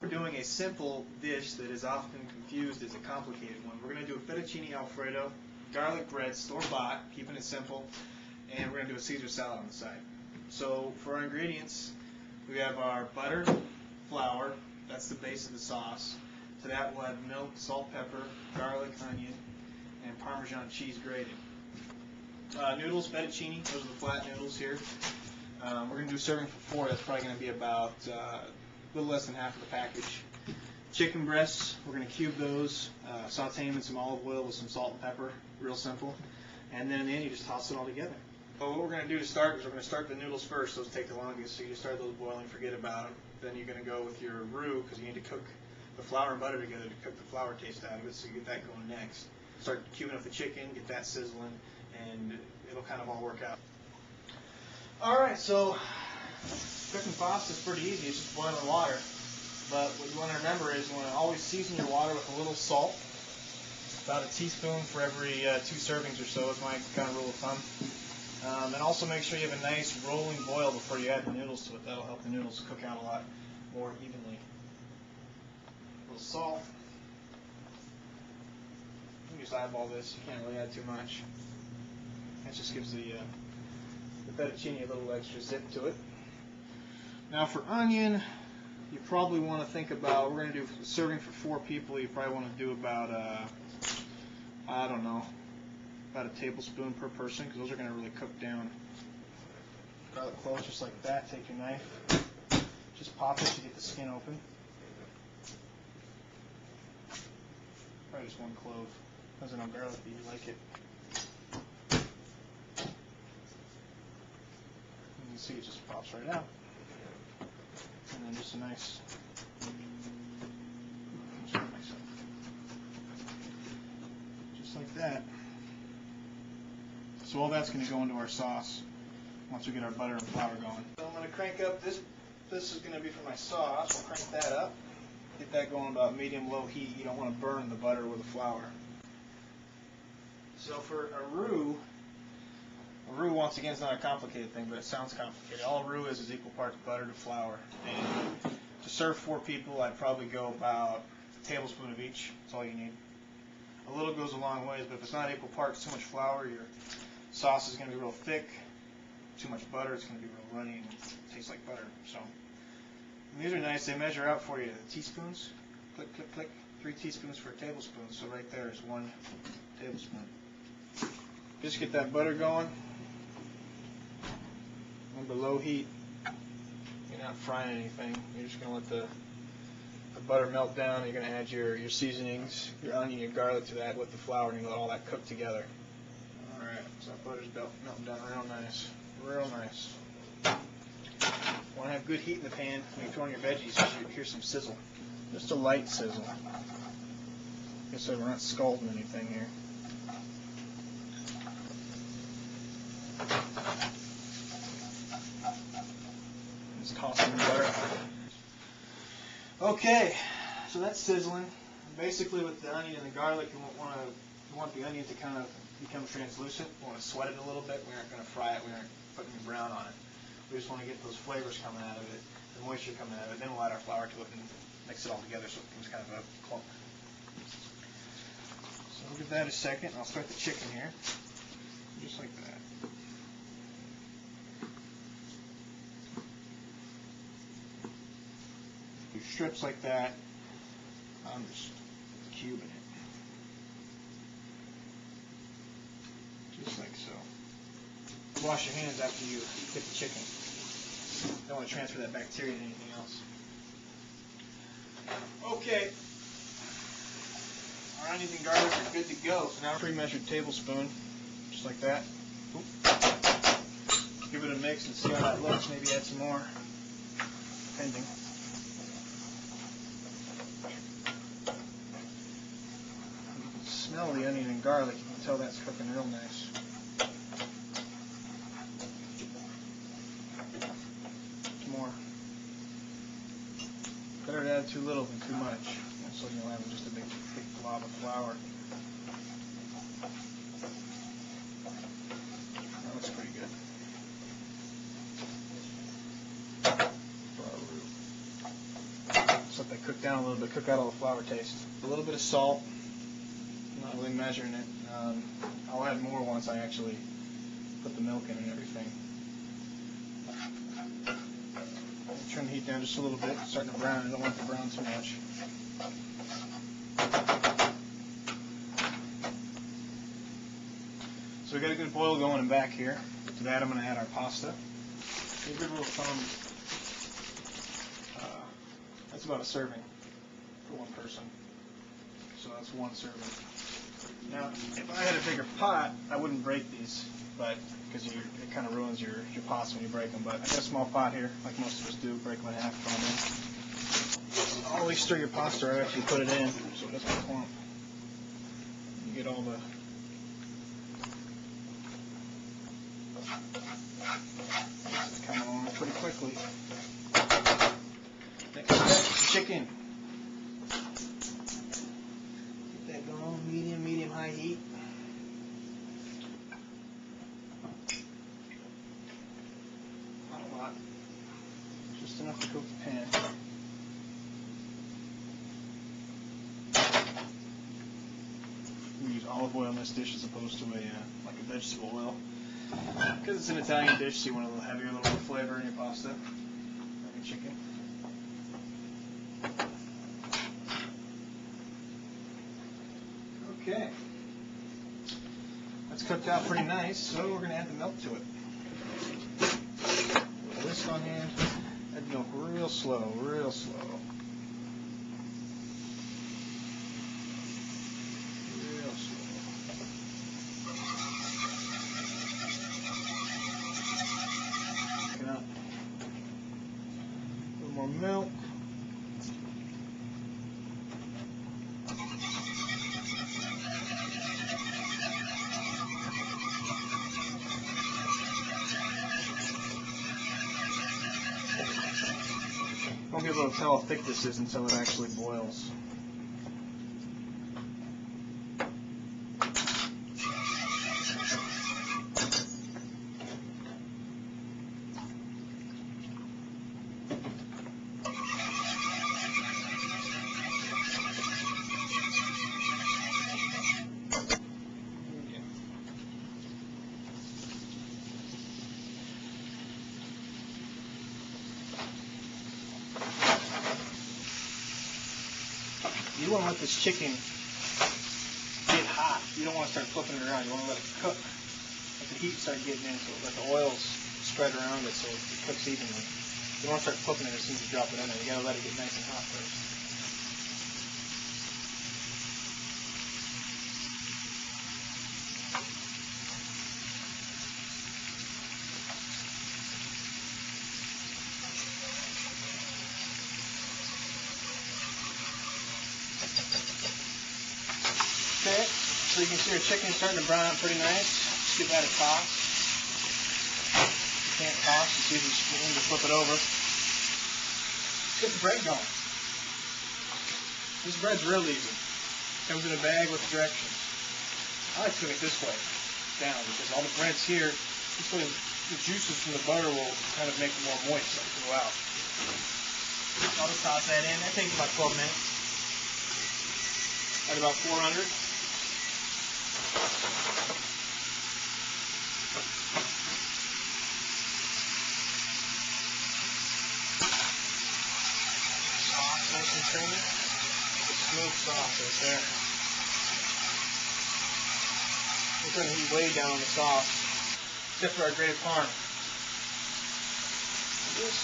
We're doing a simple dish that is often confused as a complicated one. We're going to do a fettuccine Alfredo, garlic bread, store-bought, keeping it simple, and we're going to do a Caesar salad on the side. So for our ingredients, we have our butter, flour, that's the base of the sauce. To that we'll add milk, salt, pepper, garlic, onion, and Parmesan cheese grated. Noodles, fettuccine, those are the flat noodles here. We're going to do serving for 4. That's probably going to be about a little less than half of the package. Chicken breasts, we're going to cube those, saute them in some olive oil with some salt and pepper, real simple. And then in the end, you just toss it all together. So what we're going to do to start is we're going to start the noodles first. Those take the longest, so you just start those boiling, forget about them. Then you're going to go with your roux, because you need to cook the flour and butter together to cook the flour taste out of it, so you get that going next. Start cubing up the chicken, get that sizzling, and it'll kind of all work out. Alright, so cooking pasta is pretty easy, it's just boiling water. But what you want to remember is you want to always season your water with a little salt. About a teaspoon for every 2 servings or so is my kind of rule of thumb. And also make sure you have a nice rolling boil before you add the noodles to it. That'll help the noodles cook out a lot more evenly. A little salt. You can just eyeball this, you can't really add too much. That just gives the fettuccine a little extra zip to it. Now for onion, you probably want to think about, we're going to do serving for 4 people, you probably want to do about, I don't know, about a tablespoon per person, because those are going to really cook down. Garlic cloves just like that, take your knife, just pop it to get the skin open. Probably just 1 clove, depends on how garlic you like it. You can see it just pops right out. And then just a nice, just like that. So all that's going to go into our sauce once we get our butter and flour going. So I'm going to crank up this. This is going to be for my sauce. We'll crank that up. Get that going about medium-low heat. You don't want to burn the butter or the flour. So for a roux, once again, is not a complicated thing, but it sounds complicated. All a roux is equal parts butter to flour. And to serve 4 people, I'd probably go about a tablespoon of each. That's all you need. A little goes a long ways, but if it's not equal parts, too much flour, your sauce is going to be real thick. Too much butter, it's going to be real runny and taste like butter. So and these are nice. They measure out for you. Teaspoons, click, click, click. 3 teaspoons for a tablespoon. So right there is 1 tablespoon. Just get that butter going. Under low heat. You're not frying anything. You're just going to let the butter melt down. You're going to add your seasonings, your onion, your garlic to that with the flour, and you let all that cook together. Alright, so that butter's melting down real nice. Real nice. You want to have good heat in the pan when you throw in your veggies so you hear some sizzle. Just a light sizzle. Like I said, we're not scalding anything here. Tossing the butter. Okay, so that's sizzling. Basically, with the onion and the garlic, you want the onion to kind of become translucent. You want to sweat it a little bit. We aren't going to fry it. We aren't putting any brown on it. We just want to get those flavors coming out of it, the moisture coming out of it. Then we'll add our flour to it and mix it all together so it becomes kind of a clump. So we'll give that a second. I'll start the chicken here, just like that. Strips like that. I'm just cubing it. Just like so. Wash your hands after you get the chicken. Don't want to transfer that bacteria to anything else. Okay. Our onions and garlic are good to go. So now a pre-measured tablespoon, just like that. Oop. Give it a mix and see how that looks. Maybe add some more, depending. Smell the onion and garlic, you can tell that's cooking real nice. More. Better to add too little than too much. So you'll have just a big thick blob of flour. That looks pretty good. Just let that cook down. down a little bit, cook out all the flour taste. A little bit of salt, not really measuring it. I'll add more once I actually put the milk in and everything. Turn the heat down just a little bit, it's starting to brown. I don't want it to brown too much. So we got a good boil going in back here. To that I'm going to add our pasta. A good little thumb. That's about a serving for one person. So that's one serving. Now, if I had a bigger pot, I wouldn't break these, but because it kind of ruins your pots when you break them. But I got a small pot here, like most of us do. Break them in half, throw them in. Always stir your pasta right after you put it in, so it doesn't clump. You get all the this is coming along pretty quickly. Next step, chicken. Keep that going, medium, high heat. Not a lot. Just enough to coat the pan. We use olive oil in this dish as opposed to like a vegetable oil. Because it's an Italian dish, so you want a little heavier, a little more flavor in your pasta, like your chicken. Okay. That's cooked out pretty nice, so we're going to add the milk to it. With a whisk on hand, add milk real slow, real slow. Real slow. Up. A little more milk. Won't be able to tell how thick this is until it actually boils. You want to let this chicken get hot. You don't want to start flipping it around. You want to let it cook. Let the heat start getting in, so let the oils spread around it so it cooks evenly. You don't want to start flipping it as soon as you drop it in there. You got to let it get nice and hot first. Okay, so you can see our chicken starting to brown out pretty nice. Just give that a toss. If you can't toss, it's easy to flip it over. Get the bread going. This bread's real easy. Comes in a bag with directions. I like doing it this way, down, because all the bread's here. This way the juices from the butter will kind of make it more moist as it go out. I'll just toss that in. That takes about 12 minutes. At about 400. Sauce, nice and creamy. Smooth sauce right there. We're going to heat way down on the sauce, except for our grated parm. Just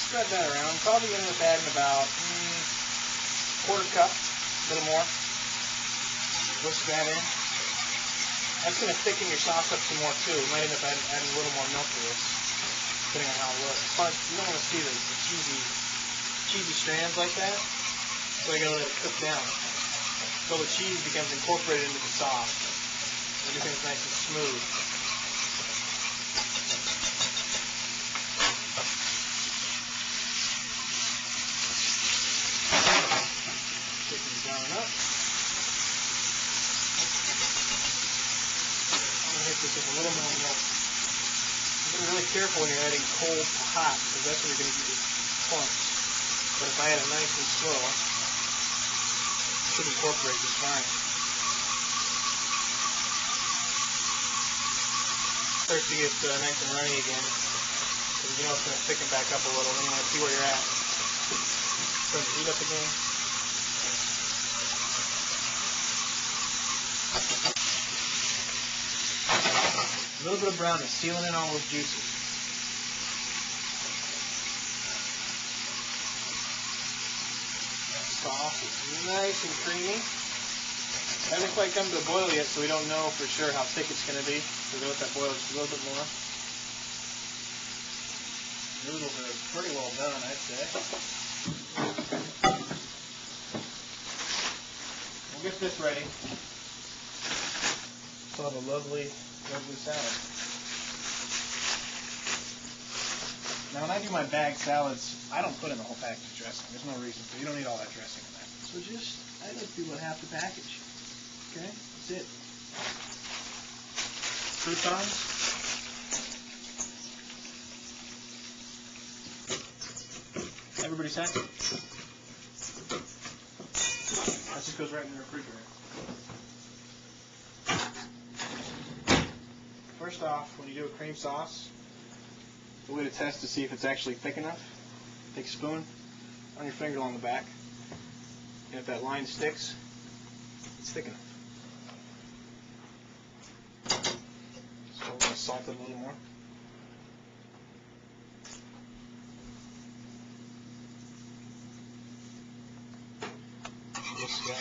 spread that around. Probably going to end up adding about quarter cup, a little more. Whisk that in. That's going to thicken your sauce up some more too. You might end up adding a little more milk to this, depending on how it looks. But you don't want to see the cheesy strands like that, so you got to let it cook down until the cheese becomes incorporated into the sauce. Everything's nice and smooth. Chicken's browning up. Hit this with a little more milk. You got to be really careful when you're adding cold to hot, because that's when you're going to get your clumps. But if I add it nice and slow, should incorporate just fine. Starts to get nice and runny again. So you know it's going to thicken back up a little. Then you want to see where you're at. Turn the heat up again. A little bit of brownness, sealing in all those juices. Sauce is nice and creamy. Hasn't quite come to a boil yet, so we don't know for sure how thick it's going to be. So we'll let that boil just a little bit more. Noodles are pretty well done, I'd say. We'll get this ready. So have a lovely salad. Now when I do my bag salads, I don't put in the whole package of dressing. There's no reason to. You don't need all that dressing in that. So I like to do about half the package. Okay, that's it. Croutons. Everybody's happy. That just goes right in the refrigerator. First off, when you do a cream sauce, the way to test to see if it's actually thick enough, take a spoon, run your finger along the back, and if that line sticks, it's thick enough. So we're going to salt it a little more. This guy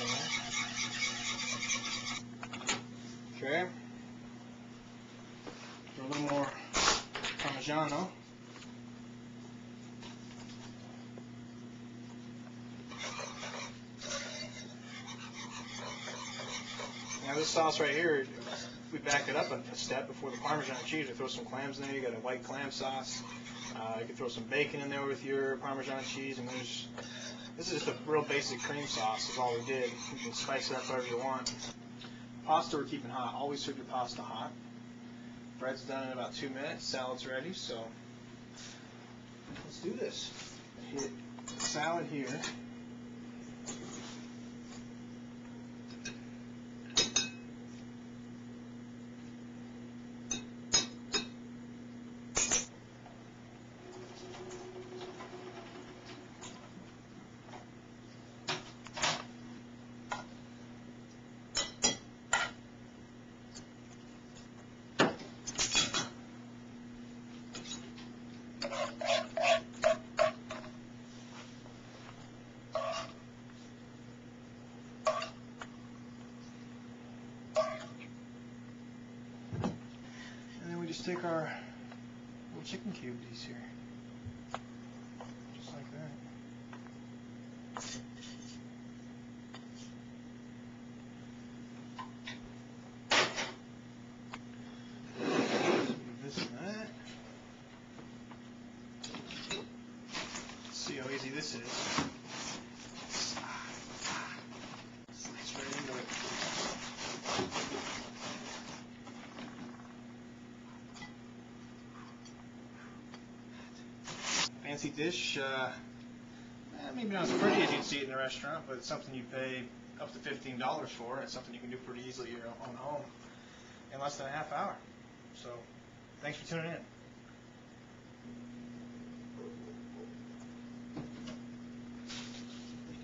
there. Okay. A little more Parmigiano. Now this sauce right here, we back it up a step before the Parmesan cheese. We throw some clams in there. You got a white clam sauce. You can throw some bacon in there with your Parmesan cheese. And this is just a real basic cream sauce. Is all we did. You can spice it up however you want. Pasta we're keeping hot. Always serve your pasta hot. Bread's done in about 2 minutes. Salad's ready. So let's do this. Hit the salad here. Just take our little chicken cubes here, just like that. This and that. Let's see how easy this is. Slice right into it. Fancy dish, maybe not as pretty as you'd see it in a restaurant, but it's something you pay up to $15 for. It's something you can do pretty easily at your own home in less than a half hour. So, thanks for tuning in.